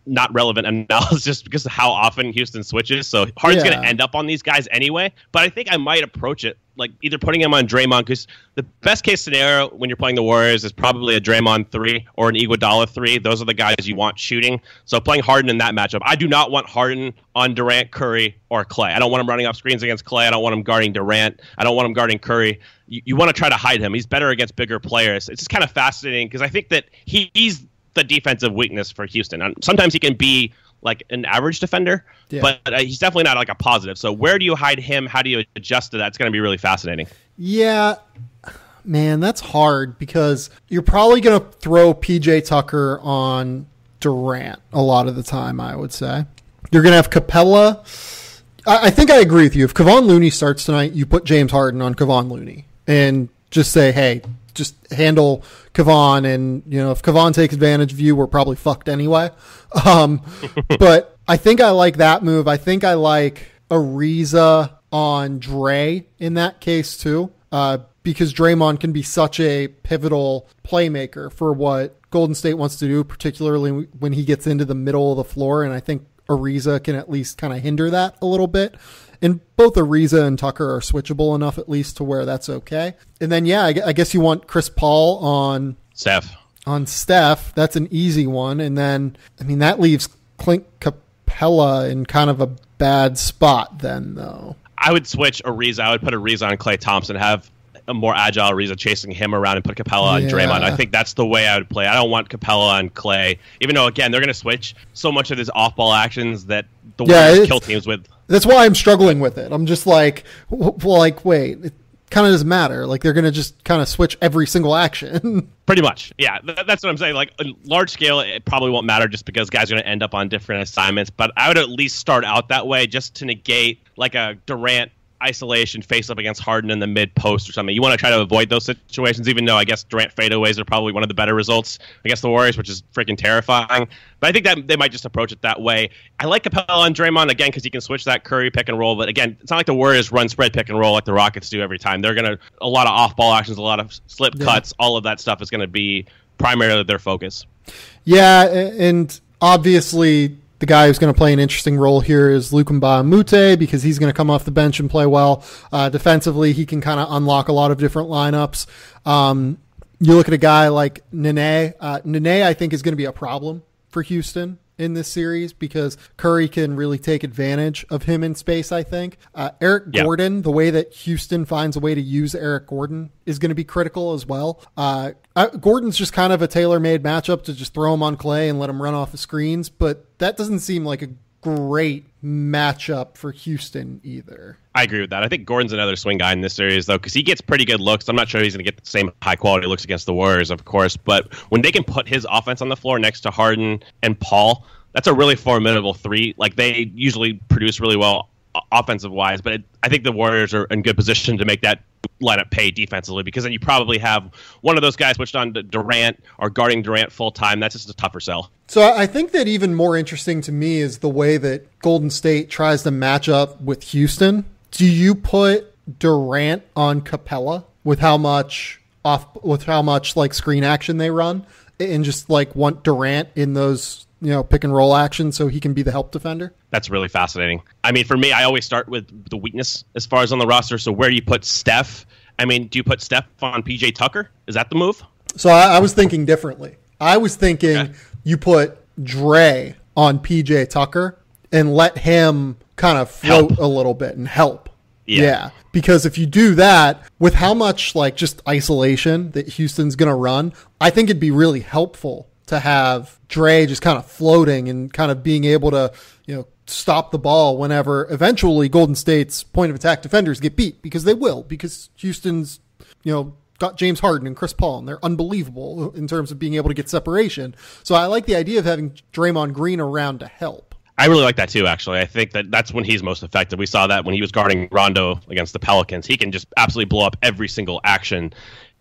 not relevant analysis just because of how often Houston switches. So Harden's going to end up on these guys anyway. But I think I might approach it like either putting him on Draymond, because the best case scenario when you're playing the Warriors is probably a Draymond 3 or an Iguodala 3. Those are the guys you want shooting. So playing Harden in that matchup, I do not want Harden on Durant, Curry, or Klay. I don't want him running off screens against Klay. I don't want him guarding Durant. I don't want him guarding Curry. You want to try to hide him. He's better against bigger players. It's just kind of fascinating because I think that he's the defensive weakness for Houston. And sometimes he can be like an average defender, but he's definitely not like a positive. So where do you hide him? How do you adjust to that? It's going to be really fascinating. Yeah, man, that's hard because you're probably going to throw PJ Tucker on Durant a lot of the time, I would say. You're going to have Capella. I think I agree with you. If Kevon Looney starts tonight, you put James Harden on Kevon Looney and just say, hey, just handle Kevon. And, you know, if Kevon takes advantage of you, we're probably fucked anyway. But I think I like that move. I think I like Ariza on Dre in that case too, because Draymond can be such a pivotal playmaker for what Golden State wants to do, particularly when he gets into the middle of the floor. And I think Ariza can at least kind of hinder that a little bit. And both Ariza and Tucker are switchable enough at least to where that's okay. And then, yeah, I guess you want Chris Paul on Steph. That's an easy one. And then, I mean, that leaves Clint Capella in kind of a bad spot then, though. I would switch Ariza. I would put Ariza on Klay Thompson, have a more agile Ariza chasing him around, and put Capella on Draymond. I think that's the way I would play. I don't want Capella on Klay, even though, again, they're going to switch so much of his off-ball actions that the Warriors kill teams with. That's why I'm struggling with it. I'm just like wait, it kind of doesn't matter. Like, they're going to just kind of switch every single action. Pretty much. Yeah, that's what I'm saying. Like, a large scale, it probably won't matter just because guys are going to end up on different assignments. But I would at least start out that way just to negate, like, a Durant isolation face up against Harden in the mid post or something. You want to try to avoid those situations, even though I guess Durant fadeaways are probably one of the better results against the Warriors, which is freaking terrifying. But I think that they might just approach it that way. I like Capella and Draymond again because he can switch that Curry pick and roll. But again, it's not like the Warriors run spread pick and roll like the Rockets do every time. They're gonna a lot of off ball actions, a lot of slip cuts. All of that stuff is going to be primarily their focus. Yeah, and obviously the guy who's going to play an interesting role here is Luka Mbamute because he's going to come off the bench and play well. Defensively, he can kind of unlock a lot of different lineups. You look at a guy like Nene. Nene, I think, is going to be a problem for Houston in this series because Curry can really take advantage of him in space, I think. Eric Gordon, the way that Houston finds a way to use Eric Gordon is going to be critical as well. Gordon's just kind of a tailor-made matchup to just throw him on Klay and let him run off the screens, but that doesn't seem like a great matchup for Houston either. I agree with that. I think Gordon's another swing guy in this series, though, because he gets pretty good looks. I'm not sure he's going to get the same high-quality looks against the Warriors, of course, but when they can put his offense on the floor next to Harden and Paul, that's a really formidable three. Like, they usually produce really well offensive-wise, but I think the Warriors are in good position to make that lineup pay defensively because then you probably have one of those guys switched on to Durant or guarding Durant full-time. That's just a tougher sell. So I think that even more interesting to me is the way that Golden State tries to match up with Houston. Do you put Durant on Capella with how much like screen action they run and just like want Durant in those, you know, pick and roll action so he can be the help defender? That's really fascinating. I mean, for me, I always start with the weakness as far as on the roster. So where do you put Steph? I mean, do you put Steph on PJ Tucker? Is that the move? So I was thinking differently. I was thinking you put Dre on PJ Tucker and let him kind of float a little bit and help. Yeah. Because if you do that with how much like just isolation that Houston's going to run, I think it'd be really helpful to have Dre just kind of floating and kind of being able to, you know, stop the ball whenever eventually Golden State's point of attack defenders get beat, because they will, because Houston's, you know, got James Harden and Chris Paul, and they're unbelievable in terms of being able to get separation. So I like the idea of having Draymond Green around to help. I really like that too, actually. I think that's when he's most effective. We saw that when he was guarding Rondo against the Pelicans. He can just absolutely blow up every single action.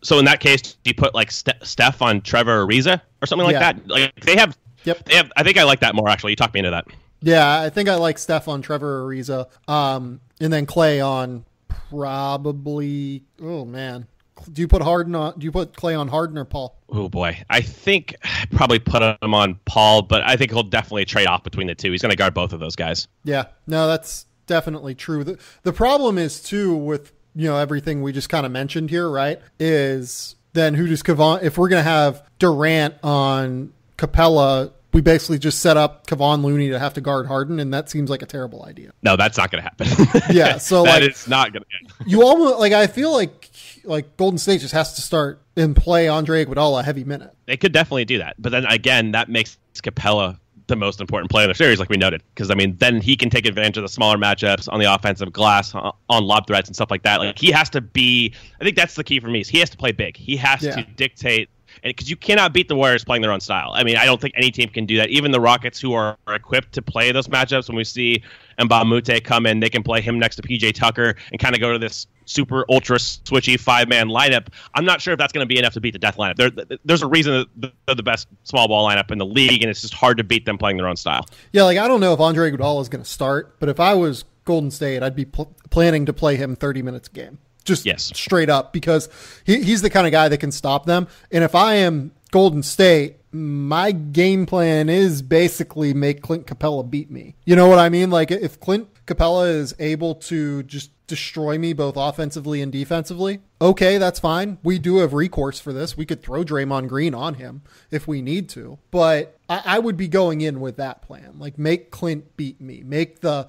So in that case, do you put like Steph on Trevor Ariza or something like that? Like they have. I think I like that more, actually. You talked me into that. Yeah, I think I like Steph on Trevor Ariza, and then Klay on probably. Oh man, do you put Klay on Harden or Paul? Oh boy, I think I'd probably put him on Paul, but I think he'll definitely trade off between the two. He's going to guard both of those guys. Yeah, no, that's definitely true. The problem is too with, you know, everything we just kind of mentioned here, right? Is then who does Kevon? If we're going to have Durant on Capella, we basically just set up Kevon Looney to have to guard Harden, and that seems like a terrible idea. No, that's not going to happen. Yeah, so that is not going to. You almost like. I feel like Golden State just has to start and play Andre Iguodala a heavy minute. They could definitely do that, but then again, that makes Capella the most important play in the series, like we noted, because I mean, then he can take advantage of the smaller matchups on the offensive glass, on lob threats and stuff like that. Like he has to be. I think that's the key for me. Is he has to play big. He has to dictate. Because you cannot beat the Warriors playing their own style. I mean, I don't think any team can do that. Even the Rockets, who are equipped to play those matchups, when we see Mbamute come in, they can play him next to PJ Tucker and kind of go to this super ultra switchy 5-man lineup. I'm not sure if that's going to be enough to beat the death lineup. There's a reason that they're the best small ball lineup in the league, and it's just hard to beat them playing their own style. Yeah, like I don't know if Andre Iguodala is going to start, but if I was Golden State, I'd be planning to play him 30 minutes a game. Just straight up, because he's the kind of guy that can stop them. And if I am Golden State, my game plan is basically make Clint Capella beat me. You know what I mean? Like if Clint Capella is able to just destroy me both offensively and defensively, okay, that's fine. We do have recourse for this. We could throw Draymond Green on him if we need to. But I would be going in with that plan. Like make Clint beat me. Make the,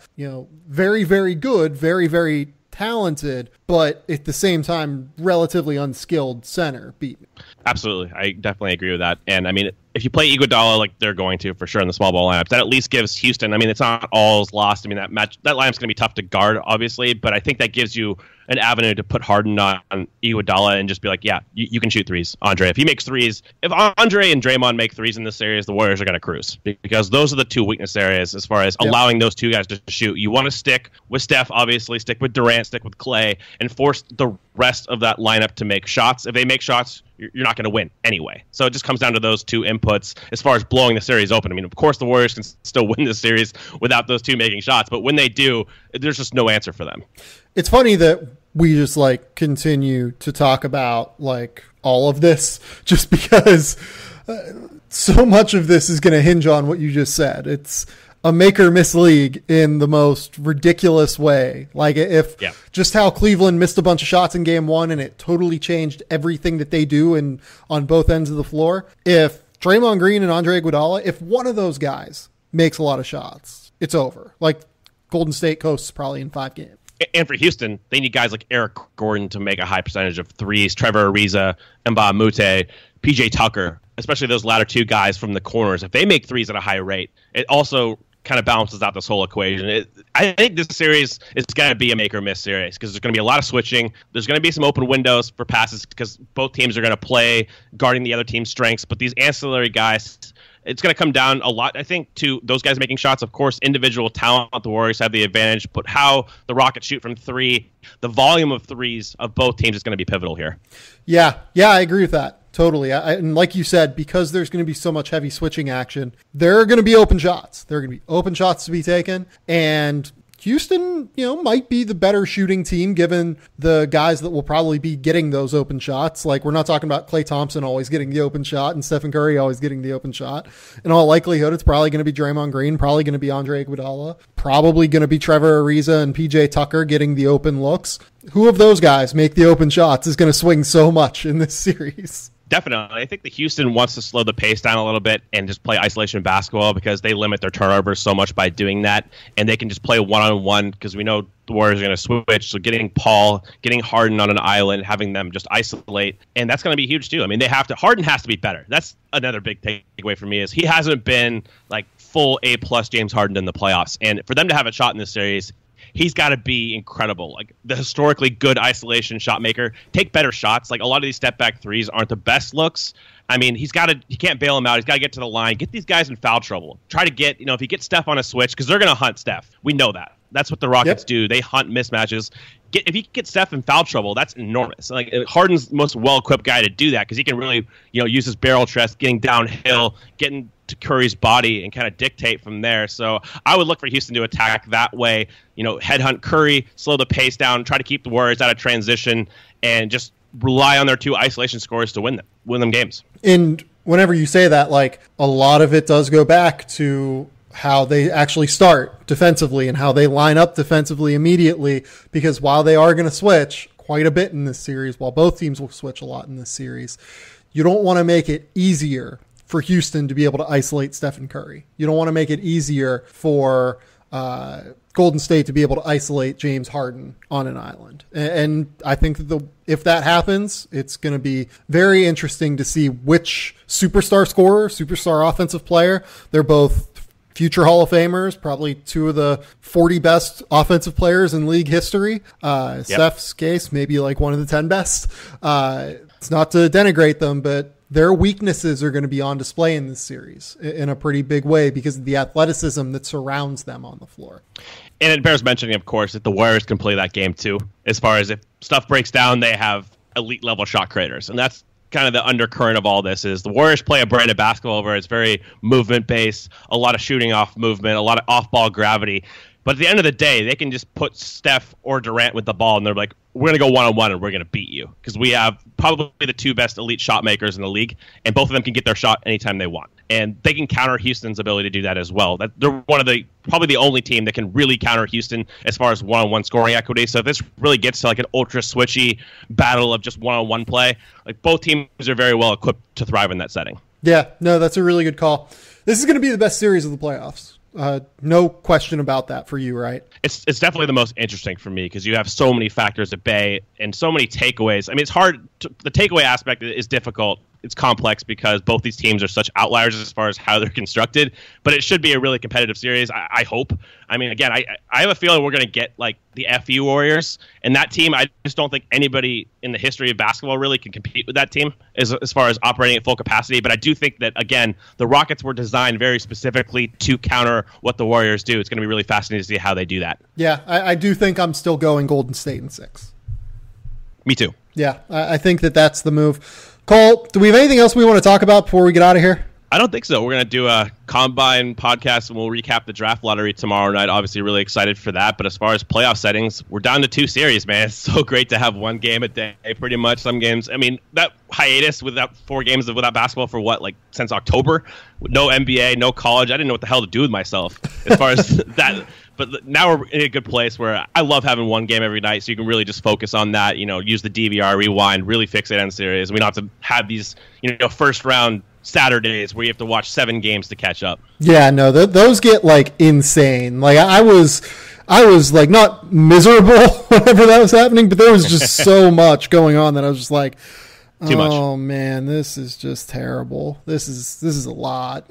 very, very good, very, very talented, but at the same time, relatively unskilled center beat me. Absolutely. I definitely agree with that. And I mean, if you play Iguodala like they're going to for sure in the small ball lineups, that at least gives Houston, I mean, it's not all lost. I mean, that lineup's going to be tough to guard, obviously, but I think that gives you an avenue to put Harden on Iguodala and just be like, yeah, you can shoot threes, Andre. If he makes threes, if Andre and Draymond make threes in this series, the Warriors are going to cruise, because those are the two weakness areas as far as allowing those two guys to shoot. You want to stick with Steph, obviously, stick with Durant, stick with Clay, and force the rest of that lineup to make shots. If they make shots, you're not going to win anyway. So it just comes down to those two inputs as far as blowing the series open. I mean, of course, the Warriors can still win this series without those two making shots, but when they do, there's just no answer for them. It's funny that we just continue to talk about all of this just because so much of this is going to hinge on what you just said. It's a make or miss league in the most ridiculous way. Just how Cleveland missed a bunch of shots in game one and it totally changed everything that they do on both ends of the floor. If Draymond Green and Andre Iguodala, if one of those guys makes a lot of shots, it's over. Golden State coasts probably in 5 games. And for Houston, they need guys like Eric Gordon to make a high percentage of threes, Trevor Ariza, Mbah Moute, PJ Tucker, especially those latter two guys from the corners. If they make threes at a high rate, it also kind of balances out this whole equation. I think this series is going to be a make or miss series, because there's going to be a lot of switching. There's going to be some open windows for passes because both teams are going to play guarding the other team's strengths. But these ancillary guys, it's going to come down a lot, I think, to those guys making shots. Of course, individual talent, the Warriors have the advantage, but how the Rockets shoot from three, the volume of threes of both teams is going to be pivotal here. Yeah, I agree with that. Totally. And like you said, because there's going to be so much heavy switching action, there are going to be open shots. There are going to be open shots to be taken. And Houston, might be the better shooting team given the guys that will probably be getting those open shots. We're not talking about Klay Thompson always getting the open shot and Stephen Curry always getting the open shot. In all likelihood, it's probably going to be Draymond Green, probably going to be Andre Iguodala, probably going to be Trevor Ariza and PJ Tucker getting the open looks. Who of those guys make the open shots is going to swing so much in this series. Definitely. I think the Houston wants to slow the pace down a little bit and just play isolation basketball, because they limit their turnovers so much by doing that. And they can just play one-on-one, because we know the Warriors are going to switch. So getting Harden on an island, having them just isolate, and that's going to be huge too. I mean, Harden has to be better. That's another big takeaway for me, is he hasn't been full A+ James Harden in the playoffs. And for them to have a shot in this series, he's got to be incredible. The historically good isolation shot maker. Take better shots. A lot of these step back threes aren't the best looks. I mean, he can't bail him out. He's got to get to the line, get these guys in foul trouble. Try to get, if he gets Steph on a switch, because they're going to hunt Steph. We know that. That's what the Rockets do. They hunt mismatches. If he gets Steph in foul trouble, that's enormous. Harden's the most well-equipped guy to do that, because he can really, use his barrel chest, getting downhill, getting to Curry's body, and kind of dictate from there. So I would look for Houston to attack that way. Headhunt Curry, slow the pace down, try to keep the Warriors out of transition, and just rely on their two isolation scores to win them games. And whenever you say that, a lot of it does go back to how they actually start defensively and how they line up defensively immediately, because while they are going to switch quite a bit in this series, while both teams will switch a lot in this series, you don't want to make it easier for Houston to be able to isolate Stephen Curry. You don't want to make it easier for Golden State to be able to isolate James Harden on an island. And I think that if that happens, it's going to be very interesting to see which superstar scorer, superstar offensive player, they're both future Hall of Famers, probably two of the 40 best offensive players in league history. Steph's case, maybe like one of the 10 best. It's not to denigrate them, but their weaknesses are going to be on display in this series in a pretty big way because of the athleticism that surrounds them on the floor. And it bears mentioning, of course, that the Warriors can play that game too. As far as if stuff breaks down, they have elite level shot creators. And that's kind of the undercurrent of all this is the Warriors play a brand of basketball where it's very movement based, a lot of shooting off movement, a lot of off ball gravity. But at the end of the day, they can just put Steph or Durant with the ball, and they're like, we're going to go one-on-one, and we're going to beat you. Because we have probably the two best elite shot makers in the league, and both of them can get their shot anytime they want. And they can counter Houston's ability to do that as well. They're probably the only team that can really counter Houston as far as one-on-one scoring equity. So if this really gets to like an ultra-switchy battle of just one-on-one play, like both teams are very well equipped to thrive in that setting. Yeah, no, that's a really good call. This is going to be the best series of the playoffs. No question about that for you, right? It's definitely the most interesting for me because you have so many factors at bay and so many takeaways. I mean, it's hard. The takeaway aspect is difficult. It's complex because both these teams are such outliers as far as how they're constructed, but it should be a really competitive series. I hope. I mean, again, I have a feeling we're going to get like the FU Warriors, and that team, I just don't think anybody in the history of basketball really can compete with that team as far as operating at full capacity. But I do think that, again, the Rockets were designed very specifically to counter what the Warriors do. It's going to be really fascinating to see how they do that. Yeah, I do think I'm still going Golden State in 6. Me too. Yeah, I think that's the move. Cole, do we have anything else we want to talk about before we get out of here? I don't think so. We're going to do a combine podcast and we'll recap the draft lottery tomorrow night. Obviously really excited for that. But as far as playoff settings, we're down to 2 series, man. It's so great to have one game a day, pretty much. Some games, I mean, that hiatus without 4 games without basketball for what, like since October? No NBA, no college. I didn't know what the hell to do with myself as far as that. But now we're in a good place where I love having one game every night, so you can really just focus on that, use the DVR, rewind, really fixate on series. We don't have to have these, first round Saturdays where you have to watch 7 games to catch up. Yeah, no, those get like insane. Like I was like not miserable whenever that was happening, but there was just so much going on that I was just like, Too much. Oh man, this is just terrible. This is a lot.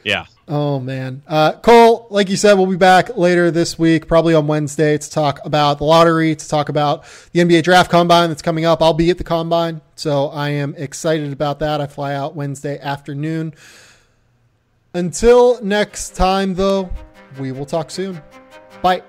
Yeah. Oh, man. Cole, like you said, we'll be back later this week, probably on Wednesday, to talk about the lottery, to talk about the NBA Draft Combine that's coming up. I'll be at the Combine, so I am excited about that. I fly out Wednesday afternoon. Until next time, though, we will talk soon. Bye.